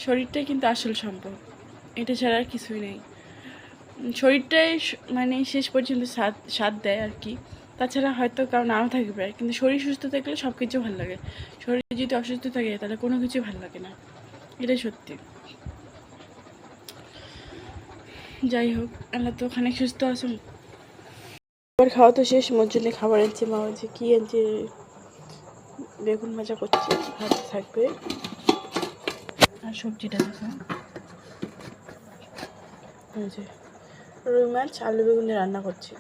শরীরটাই কিন্তু আসল সম্পদ, এটা ছাড়া আর কিছুই নেই। শরীরটাই মানে শেষ পর্যন্ত সাথ দেয় আর কি, তাছাড়া হয়তো কারো নাও থাকতে পারে, কিন্তু শরীর সুস্থ থাকলে সব কিছু ভালো লাগে। শরীর যদি অসুস্থ থাকে তাহলে কোনো কিছু ভালো লাগে না, এটাই সত্যি। যাই হোক, আল্লাহ তো ওখানে সুস্থ আছেন। খাবার খাওয়া তো শেষ, মোর জন্য খাবার আনছে মা, হচ্ছে কী আনছে, বেগুন ভাজা করছে, ভাত থাকবে আর সবজিটা দেখো রুই মাছ আলু বেগুনে রান্না করছি।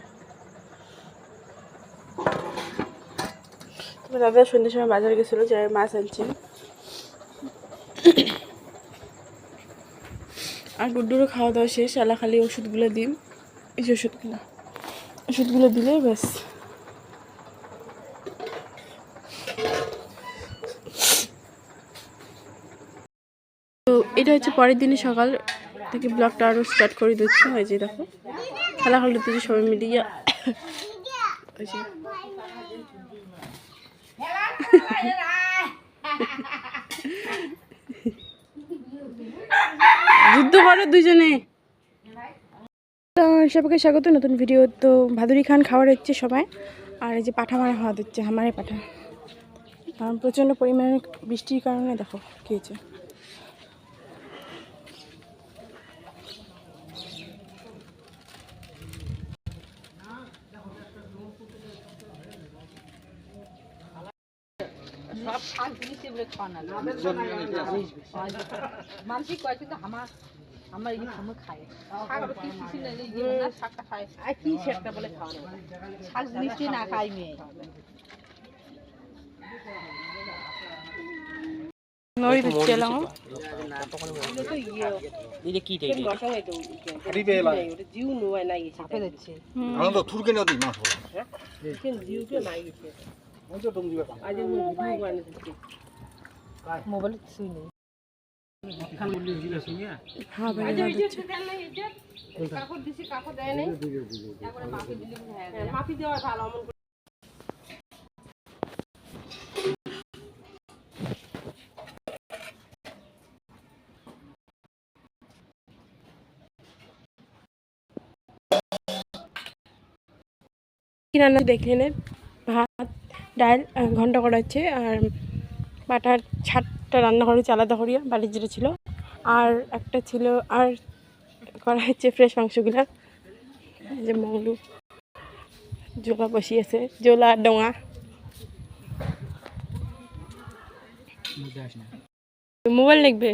তোমার দাদা সন্ধ্যের সময় বাজার গেছিলো, যাই মাছ আনছে। আর গুড্ডুরও খাওয়া দাওয়া শেষ, আলা খালি ওষুধগুলো দিন, এই যে ওষুধগুলো দিলে ব্যাস। তো এটা হচ্ছে পরের দিনই সকাল থেকে ব্লগটা আরও স্টার্ট করে দিচ্ছে। হয় যে দেখো খেলা খেলতে যে সবাই মিলিয়ে যুদ্ধ করো দুজনে। তো সবাইকে স্বাগত নতুন ভিডিও। তো ভাদুরি খান খাওয়ার হচ্ছে সবাই, আর এই যে পাঠা মারা খাওয়া দিচ্ছে, আমারে পাঠা। কারণ প্রচণ্ড পরিমাণে বৃষ্টির কারণে দেখো কী হয়েছে। সব শাক জিনিস এগুলো খাওয়ানো মানসিক কয়, কিন্তু আমার এই সময় খায় শাক আরো কিছু না, শাকটা খায় আর কি শাকটা বলে খাওয়ানো, শাক জিনিসটি না খাই মেয়ে। নড়ি দিচ্ছে এলাম মোবাইল কিছুই নেই। রান্না দেখে নেন, ভাত ডাল ঘন্টা করা হচ্ছে, আর বাটার ছাটটা রান্না করেছি আলাদা করিয়া, বাড়ির যেটা ছিল, আর একটা ছিল আর করা হচ্ছে ফ্রেশ মাংসগুলা। যে মংলু জোলা বসিয়েছে, জোলা ডোঙা। মোবাইল দেখবে